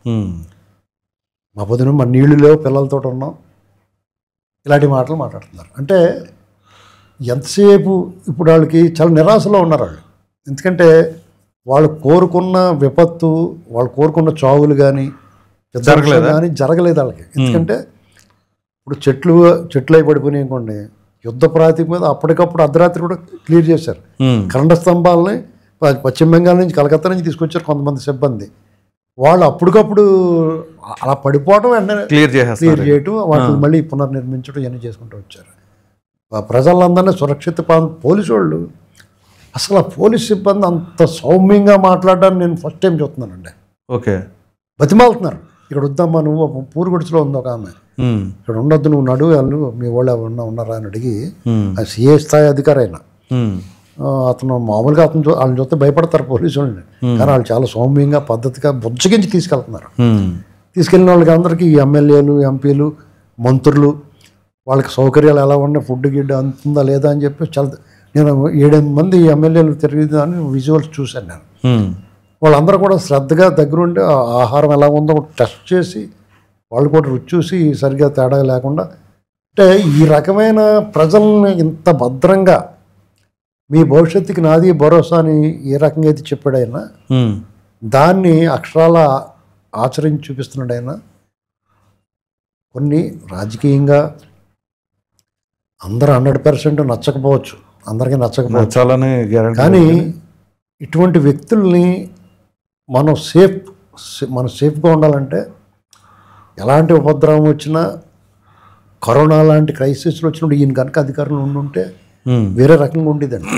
మా పొద్దున మా నీళ్లు లేవు, పిల్లలతో ఉన్నాం, ఇలాంటి మాటలు మాట్లాడుతున్నారు. అంటే ఎంతసేపు ఇప్పుడు వాళ్ళకి చాలా నిరాశలో ఉన్నారు వాళ్ళు. ఎందుకంటే వాళ్ళు కోరుకున్న విపత్తు, వాళ్ళు కోరుకున్న చావులు కానీ జరగలేదు వాళ్ళకి. ఎందుకంటే ఇప్పుడు చెట్లు అయి పడిపోయినాయి అనుకోండి, యుద్ధ ప్రాతిపదిక మీద అప్పటికప్పుడు అర్ధరాత్రి కూడా క్లియర్ చేశారు. కరెంటు స్తంభాలని పశ్చిమ బెంగాల్ నుంచి, కలకత్తా నుంచి తీసుకొచ్చారు కొంతమంది సిబ్బంది. వాళ్ళు అప్పటికప్పుడు అలా పడిపోవడం వెంటనే క్లియర్ చేయటం, వాటిని మళ్ళీ పునర్నిర్మించడం ఇవన్నీ చేసుకుంటూ వచ్చారు. ప్రజలందరినీ సురక్షిత పోలీసు వాళ్ళు, అసలు ఆ పోలీస్ సిబ్బంది అంత సౌమ్యంగా మాట్లాడడానికి నేను ఫస్ట్ టైం చూస్తున్నానండి. ఓకే, బతిమాలుతున్నారు. ఇక్కడ వద్దమ్మా, నువ్వు పూరుగుడిలో ఉంది ఒక ఆమె, ఇక్కడ ఉండొద్దు, నువ్వు నడువు, వాళ్ళు మీ వాళ్ళు ఎవరన్నా ఉన్నారా అని అడిగి, సిఏ స్థాయి అధికారి అయినా అతను మామూలుగా అతను వాళ్ళని చూస్తే భయపడతారు పోలీసు వాళ్ళని, కానీ వాళ్ళు చాలా సౌమ్యంగా పద్ధతిగా బుజ్జగించి తీసుకెళ్తున్నారు. తీసుకెళ్ళిన వాళ్ళకి అందరికీ ఎమ్మెల్యేలు, ఎంపీలు, మంత్రులు వాళ్ళకి సౌకర్యాలు ఎలా ఉన్నాయి, ఫుడ్ గిడ్డ అందుతుందా లేదా అని చెప్పి చాలా, నేను 7-8 మంది ఎమ్మెల్యేలు తిరిగిదాన్ని విజువల్స్ చూశాను నేను. వాళ్ళందరూ కూడా శ్రద్ధగా దగ్గరుండి ఆహారం ఎలా ఉందో టెస్ట్ చేసి వాళ్ళు కూడా రుచి చూసి సరిగ్గా తేడా లేకుండా. అంటే ఈ రకమైన ప్రజల్ని ఇంత భద్రంగా మీ భవిష్యత్తుకి నాది భరోసా అని ఏ రకంగా అయితే చెప్పాడు ఆయన, దాన్ని అక్షరాల ఆచరించి చూపిస్తున్నాడు ఆయన. కొన్ని రాజకీయంగా అందరూ 100% నచ్చకపోవచ్చు, అందరికీ నచ్చకపోవచ్చు, కానీ ఇటువంటి వ్యక్తుల్ని మనం సేఫ్గా ఉండాలంటే ఎలాంటి ఉపద్రవం వచ్చినా, కరోనా లాంటి క్రైసిస్లు వచ్చినప్పుడు ఈయన కనుక అధికారులు ఉండుంటే వేరే రకంగా ఉండేదండి.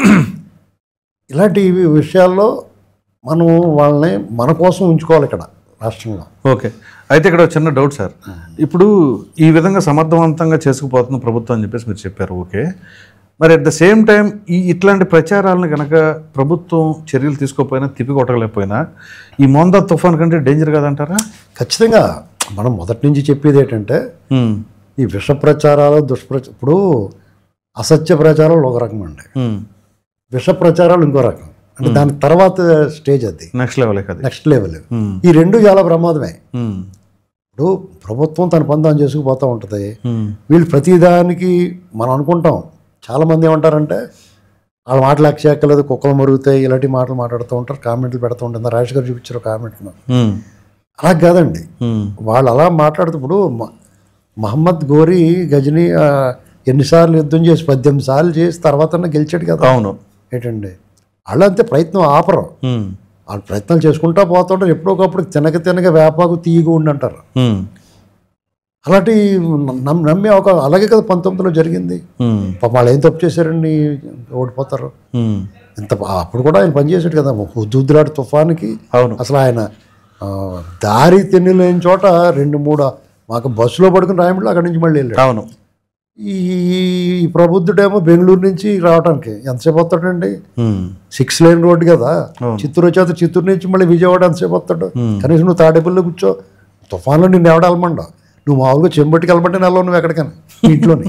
ఇలాంటి విషయాల్లో మనం వాళ్ళని మన కోసం ఉంచుకోవాలి ఇక్కడ రాష్ట్రంలో. ఓకే, అయితే ఇక్కడ చిన్న డౌట్ సార్. ఇప్పుడు ఈ విధంగా సమర్థవంతంగా చేసుకుపోతున్న ప్రభుత్వం అని చెప్పేసి మీరు చెప్పారు. ఓకే, మరి అట్ ద సేమ్ టైం ఇట్లాంటి ప్రచారాలను కనుక ప్రభుత్వం చర్యలు తీసుకోకపోయినా, తిప్పికొట్టలేకపోయినా, ఈ మోందా తుఫాన్ కంటే డేంజర్ కాదంటారా? ఖచ్చితంగా. మనం మొదటి నుంచి చెప్పేది ఏంటంటే, ఈ విష ప్రచారాలు, ఇప్పుడు అసత్య ప్రచారాలు ఒక రకం అండి, విష ప్రచారాలు ఇంకో రకం. అంటే దాని తర్వాత స్టేజ్ అది నెక్స్ట్ లెవెల్. ఈ రెండు చాలా ప్రమాదమే. ఇప్పుడు ప్రభుత్వం తన పని తాను చేసుకుపోతూ ఉంటుంది. వీళ్ళు ప్రతిదానికి మనం అనుకుంటాం, చాలామంది ఏమంటారంటే వాళ్ళ మాటలు అక్షేక్కలేదు, కుక్కలు మరుగుతాయి, ఇలాంటి మాటలు మాట్లాడుతూ ఉంటారు, కామెంట్లు పెడుతూ ఉంటుంది. రాజేష్ గారు చూపించారు కామెంట్ను. అలా కాదండి, వాళ్ళు అలా మాట్లాడుతూ మహమ్మద్ గోరీ గజనీ ఎన్నిసార్లు యుద్ధం చేసి 18 సార్లు చేసి తర్వాత గెలిచాడు కదా. అవును, ఏంటండి వాళ్ళు అంతే ప్రయత్నం ఆపరు, వాళ్ళు ప్రయత్నాలు చేసుకుంటా పోతుంటారు. ఎప్పుడొకప్పుడు తినక వేపాకు తీయగా ఉండంటారు. అలాంటి నమ్మే ఒక, అలాగే కదా 19లో జరిగింది. వాళ్ళు ఏం తప్పు చేశారండి, ఓడిపోతారు. ఇంత అప్పుడు కూడా ఆయన పనిచేసాడు కదా హుదూద్లాడు తుఫానికి. అసలు ఆయన దారి తినలేని చోట 2-3 మాకు బస్సులో పడుకుని రాయమంటే అక్కడి నుంచి మళ్ళీ వెళ్ళాడు. అవును, ఈ ప్రబుద్ధుడేమో బెంగళూరు నుంచి రావడానికి ఎంతసేపు వస్తాడండి? 6 లేన్ రోడ్డు కదా, చిత్తూరు వచ్చేత చిత్తూరు నుంచి మళ్ళీ విజయవాడ ఎంతసేపు వస్తాడు? కనీసం నువ్వు తాడేపల్లిలో కూర్చో, తుఫాన్లో నిన్ను ఎవడెళ్ళమండవు. నువ్వు మామూలుగా చెంబటికి వెళ్ళమంటే నెలలో నువ్వు ఎక్కడికైనా ఇంట్లోని.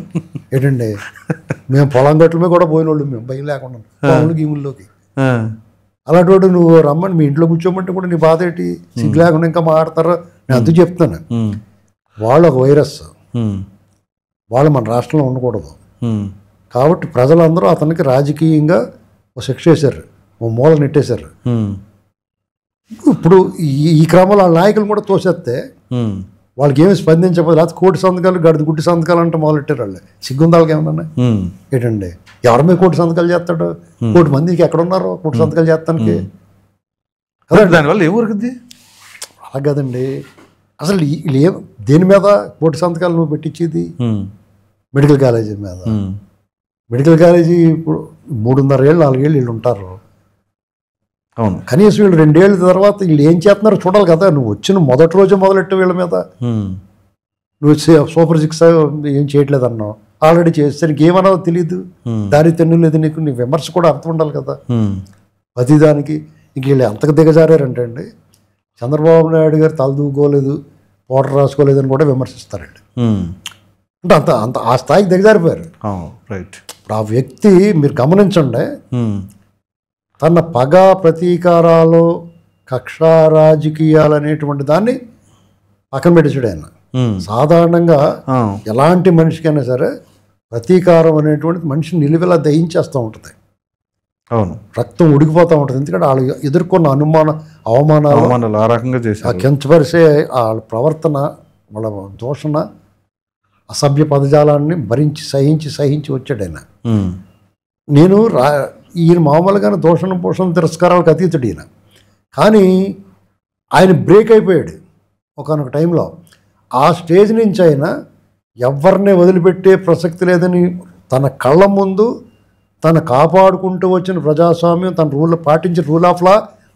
ఏంటండి మేము పొలం గట్ల మీద కూడా పోయిన వాళ్ళు, మేము భయం లేకుండా పొలంలో గీముల్లోకి. అలాంటి వాడు నువ్వు రమ్మని మీ ఇంట్లో కూర్చోమంటే కూడా నీ బాధ ఏంటి? సిగ్గు లేకుండా ఇంకా మాట్లాడతారో నేను అందుకు చెప్తాను. వాళ్ళు ఒక వైరస్, వాళ్ళు మన రాష్ట్రంలో ఉండకూడదు. కాబట్టి ప్రజలందరూ అతనికి రాజకీయంగా ఒక శిక్ష వేశారు, ఓ మూల నెట్టేశారు. ఇప్పుడు ఈ క్రమంలో వాళ్ళ నాయకులు కూడా తోసేస్తే వాళ్ళకి ఏమి స్పందించకపోతే, లేకపోతే కోటి సంతకాలు గుడ్డి సంతకాలు అంటే మొదలెట్టారు వాళ్ళు. సిగ్గుందాలకి ఏమన్నా ఏంటండి, ఎవరి మీద కోటి సంతకాలు చేస్తాడు? కోటి మందికి ఎక్కడున్నారు కోటి సంతకాలు చేస్తానికి? దానివల్ల ఏ ఊరికింది? అలా కదండి, అసలు దేని మీద కోటి సంతకాలు నువ్వు పెట్టించేది? మెడికల్ కాలేజీ మీద. మెడికల్ కాలేజీ ఇప్పుడు 3.5 ఏళ్ళు 4 ఏళ్ళు వీళ్ళు ఉంటారు. అవును, కనీసం వీళ్ళు 2 ఏళ్ళ తర్వాత వీళ్ళు ఏం చేస్తున్నారో చూడాలి కదా. నువ్వు వచ్చిన మొదటి రోజే మొదలెట్టు వీళ్ళ మీద. నువ్వు సూపర్ 6 ఏం చేయట్లేదు అన్నావు, ఆల్రెడీ చేస్తే నీకు ఏమన్నావో తెలియదు, దారి తెన్ను లేదు నీకు. నీ విమర్శ కూడా అర్థం ఉండాలి కదా ప్రతిదానికి. ఇంక వీళ్ళు ఎంతకు దిగజారంటే అండి, చంద్రబాబు నాయుడు గారు తలదూకోలేదు, పౌడర్ రాసుకోలేదు అని కూడా విమర్శిస్తారండి. అంటే అంత అంత ఆ స్థాయికి దిగజారిపోయారు. రైట్. ఇప్పుడు ఆ వ్యక్తి మీరు గమనించండి, తన పగ ప్రతీకారాలు కక్ష రాజకీయాలు అనేటువంటి దాన్ని పక్కన పెట్టేసాడు ఆయన. సాధారణంగా ఎలాంటి మనిషికైనా సరే ప్రతీకారం అనేటువంటిది మనిషిని నిలువెలా దహించేస్తూ ఉంటుంది. అవును, రక్తం ఉడికిపోతూ ఉంటుంది. ఎందుకంటే వాళ్ళు ఎదుర్కొన్న అవమానాలు ఆ రకంగా చేశారు. కించపరిసే వాళ్ళ ప్రవర్తన, వాళ్ళ దూషణ, అసభ్య పదజాలాన్ని భరించి సహించి వచ్చాడు ఆయన. నేను ఈయన మామూలుగానే దూషణ పోషణ తిరస్కారాలకు అతీతుడు ఈయన. కానీ ఆయన బ్రేక్ అయిపోయాడు ఒకనొక టైంలో. ఆ స్టేజ్ నుంచి ఆయన ఎవరిని వదిలిపెట్టే ప్రసక్తి లేదని తన కళ్ళ ముందు తను కాపాడుకుంటూ వచ్చిన ప్రజాస్వామ్యం, తన పాటించిన రూల్ ఆఫ్ లా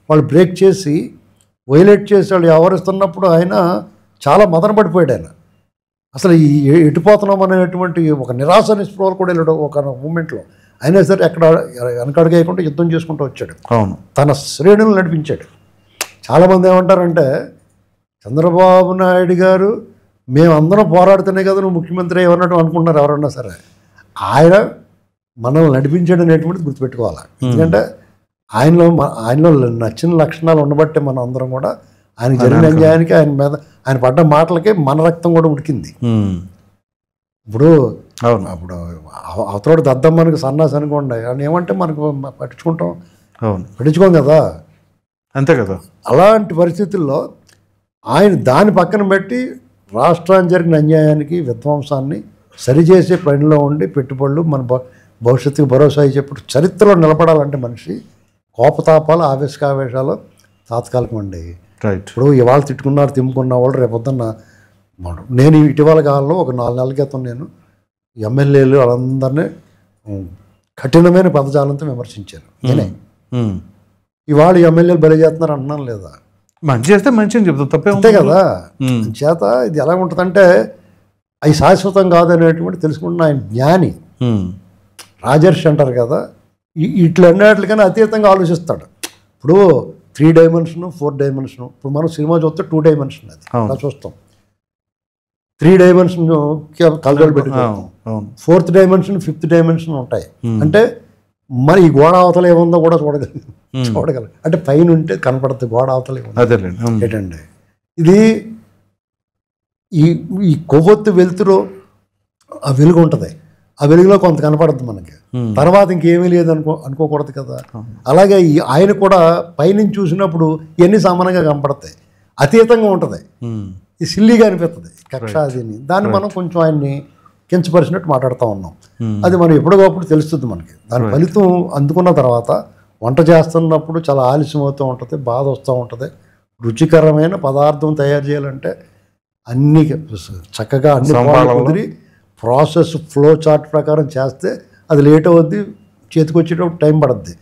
వాళ్ళు బ్రేక్ చేసి వైలేట్ చేసి వాళ్ళు వ్యవహరిస్తున్నప్పుడు ఆయన చాలా మదన పడిపోయాడు. ఆయన అసలు ఈ ఎటుపోతున్నాం అనేటువంటి ఒక నిరాశ నిస్పృహలు కూడా వెళ్ళాడు ఒక మూమెంట్లో. అయినా సరే ఎక్కడ వెనకడుగేయకుండా యుద్ధం చేసుకుంటూ వచ్చాడు. అవును, తన శ్రేణులు నడిపించాడు. చాలామంది ఏమంటారంటే, చంద్రబాబు నాయుడు గారు మేమందరం పోరాడుతున్నాయి కదా నువ్వు ముఖ్యమంత్రి ఏమన్నట్టు అనుకుంటున్నారు ఎవరన్నా సరే. ఆయన మనల్ని నడిపించాడు అనేటువంటిది గుర్తుపెట్టుకోవాలి. ఎందుకంటే ఆయనలో నచ్చిన లక్షణాలు ఉండబట్టే మనం అందరం కూడా ఆయన జరిగిన అన్యాయానికి, ఆయన మీద ఆయన పడ్డ మాటలకి మన రక్తం కూడా ఉడికింది. ఇప్పుడు అప్పుడు అవతోడు దద్దం మనకు సన్నాసి అనుకోండి, ఆయన ఏమంటే మనకు పట్టించుకుంటాం, పట్టించుకోం కదా, అంతే కదా. అలాంటి పరిస్థితుల్లో ఆయన దాని పక్కన పెట్టి రాష్ట్రానికి జరిగిన అన్యాయానికి, విధ్వంసాన్ని సరిచేసే పనిలో ఉండి పెట్టుబడులు మన భవిష్యత్తుకు భరోసా ఇచ్చేప్పుడు చరిత్రలో నిలబడాలంటే మనిషి కోపతాపాలు, ఆవేశాలు తాత్కాలికం అండి. ఇప్పుడు ఇవాళ తిట్టుకున్నారు, తిమ్ముకున్న వాళ్ళు రేపొద్దున్న నేను ఇటీవల కాలంలో ఒక 4 నెలల క్రితం నేను ఎమ్మెల్యేలు వాళ్ళందరినీ కఠినమైన పదజాలంతో విమర్శించాను నేనే. ఇవాళ ఎమ్మెల్యేలు బలి చేస్తున్నారు అంటున్నాను లేదా? మంచి చేస్తే మంచి అని చెప్తాను, తప్పే అంతే కదా. చేత ఇది ఎలా ఉంటుందంటే అవి శాశ్వతం కాదనేటువంటి తెలుసుకుంటున్న ఆయన జ్ఞాని, రాజర్షి అంటారు కదా, ఇట్లన్నిటికైనా అతీతంగా ఆలోచిస్తాడు. ఇప్పుడు 3 డైమెన్షన్ 4 డైమెన్షన్, ఇప్పుడు మనం సినిమా చూస్తే 2 డైమెన్షన్ అది అలా చూస్తాం. 3 డైమెన్షన్ కలగలు పెట్టుకుంటాం, 4th డైమెన్షన్ 5th డైమెన్షన్ ఉంటాయి. అంటే మరి ఈ గోడ అవతల ఏముందో కూడా చూడగలం. అంటే పైన ఉంటే కనపడుతుంది గోడ అవతల ఏముంది ఏంటండి. ఇది ఈ కొవ్వొత్తు వెలుతురు ఆ వెలుగు ఉంటుంది, ఆ వెలుగులో కొంత కనపడుతుంది మనకి, తర్వాత ఇంకేమీ లేదు అనుకోకూడదు కదా. అలాగే ఆయన కూడా పైనుంచి చూసినప్పుడు ఇవన్నీ సమానంగా కనపడతాయి, అతీతంగా ఉంటుంది, ఈ సిల్లీగా అనిపిస్తుంది కక్షాదిని. దాన్ని మనం కొంచెం ఆయన్ని కించపరిచినట్టు మాట్లాడుతూ ఉన్నాం. అది మనం ఎప్పటికప్పుడు తెలుస్తుంది మనకి. దాని ఫలితం అందుకున్న తర్వాత వంట చేస్తున్నప్పుడు చాలా ఆలస్యం అవుతూ ఉంటుంది, బాధ వస్తూ ఉంటుంది. రుచికరమైన పదార్థం తయారు చేయాలంటే అన్ని చక్కగా అన్ని కుదిరి ప్రాసెస్ ఫ్లో చార్ట్ ప్రకారం చేస్తే అది లేట్ అవుద్ది, చేతికి వచ్చేటప్పుడు టైం పడుద్ది.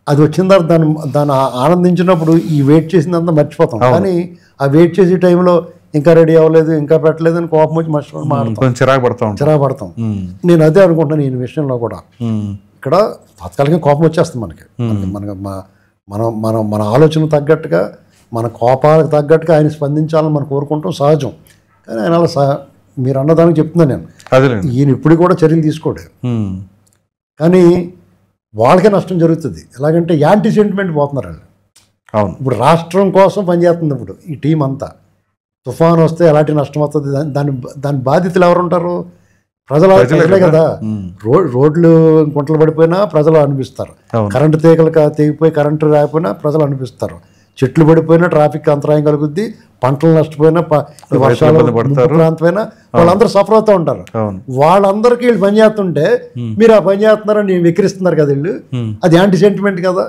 అది వచ్చిన తర్వాత దాన్ని ఆనందించినప్పుడు ఈ వెయిట్ చేసిందంతా మర్చిపోతాం. కానీ ఆ వెయిట్ చేసే టైంలో ఇంకా రెడీ అవ్వలేదు, ఇంకా పెట్టలేదు అని కోపం వచ్చి మర్చిపోతాం, చిరాకు పడతాం. నేను అదే అనుకుంటున్నాను ఈ విషయంలో కూడా. ఇక్కడ తాత్కాలికంగా కోపం వచ్చేస్తుంది మనకి. మన ఆలోచన తగ్గట్టుగా, మన కోపాలకు తగ్గట్టుగా ఆయన స్పందించాలని మనం కోరుకుంటాం, సహజం. కానీ ఆయన అలా మీరు అన్నదానికి చెప్తున్నాను నేను, ఈయన ఇప్పుడు కూడా చర్యలు తీసుకోడు. కానీ వాళ్ళకే నష్టం జరుగుతుంది. ఎలాగంటే యాంటీ సెంటిమెంట్ పోతున్నారు వాళ్ళు. ఇప్పుడు రాష్ట్రం కోసం పనిచేస్తుంది ఇప్పుడు ఈ టీం అంతా. తుఫాన్ వస్తే ఎలాంటి నష్టం వస్తుంది, దాని బాధితులు ఎవరు ఉంటారు? ప్రజలే కదా. రోడ్లు గుంటలు పడిపోయినా ప్రజలు అనిపిస్తారు, కరెంటు తీగలు తెగిపోయి కరెంటు రాకపోయినా ప్రజలు అనిపిస్తారు, చెట్లు పడిపోయినా ట్రాఫిక్ అంతరాయం కలుగుద్ది, పంటలు నష్టపోయినా వర్షాలు ప్రాంతమైనా వాళ్ళందరూ సఫర్ అవుతూ ఉంటారు. వాళ్ళందరికీ వీళ్ళు పని చేస్తుంటే మీరు ఆ పని చేస్తున్నారని విక్రిస్తున్నారు కదా వీళ్ళు, అది యాంటీ సెంటిమెంట్ కదా.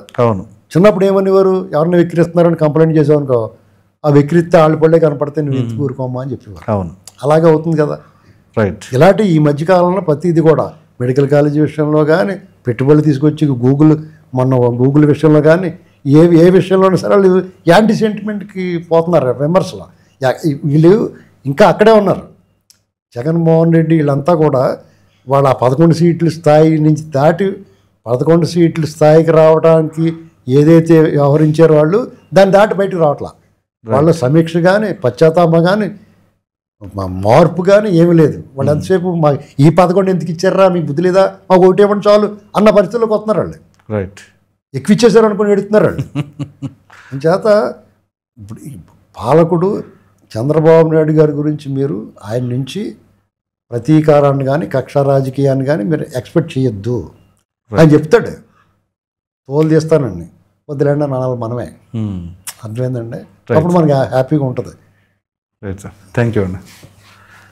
చిన్నప్పుడు ఏమనేవారు, ఎవరిని విక్రిస్తున్నారని కంప్లైంట్ చేసావనుకో, ఆ విక్రిస్తే వాళ్ళు పళ్ళే కనపడితే నువ్వు ఎందుకు ఊరుకోమ్మా అని చెప్పేవారు. అలాగే అవుతుంది కదా. ఇలాంటి ఈ మధ్యకాలంలో ప్రతిది కూడా మెడికల్ కాలేజీ విషయంలో కానీ, పెట్టుబడులు తీసుకొచ్చి గూగుల్ విషయంలో కానీ, ఏ విషయంలోనూ సరే వాళ్ళు యాంటీ సెంటిమెంట్కి పోతున్నారు విమర్శలు. వీళ్ళు ఇంకా అక్కడే ఉన్నారు. జగన్మోహన్ రెడ్డి వీళ్ళంతా కూడా వాళ్ళ 11 సీట్ల స్థాయి నుంచి దాటి 11 సీట్ల స్థాయికి రావడానికి ఏదైతే వ్యవహరించారో వాళ్ళు దాన్ని దాటి బయటకు రావట్లా. వాళ్ళ సమీక్ష కానీ, పశ్చాత్తాపం కానీ, మార్పు కానీ ఏమీ లేదు. వాళ్ళు ఎంతసేపు ఈ 11 ఎందుకు ఇచ్చారా, మీకు బుద్ధి లేదా, మాకు ఒకటి ఇవ్వండి చాలు అన్న పరిస్థితిలోకి వస్తున్నారు వాళ్ళు. ఎక్కువ ఇచ్చేసారు అనుకుని ఎడుతున్నారు వాళ్ళు. చేత ఇప్పుడు పాలకుడు చంద్రబాబు నాయుడు గారి గురించి మీరు ఆయన నుంచి ప్రతీకారాన్ని కానీ కక్ష రాజకీయాన్ని కానీ మీరు ఎక్స్పెక్ట్ చేయొద్దు. ఆయన చెప్తాడు తోలు తీస్తానండి, వద్దులేండి అనాలి మనమే. అర్థమైందండి, అప్పుడు మనకి హ్యాపీగా ఉంటుంది. రైట్ సార్, థ్యాంక్ యూ అండి.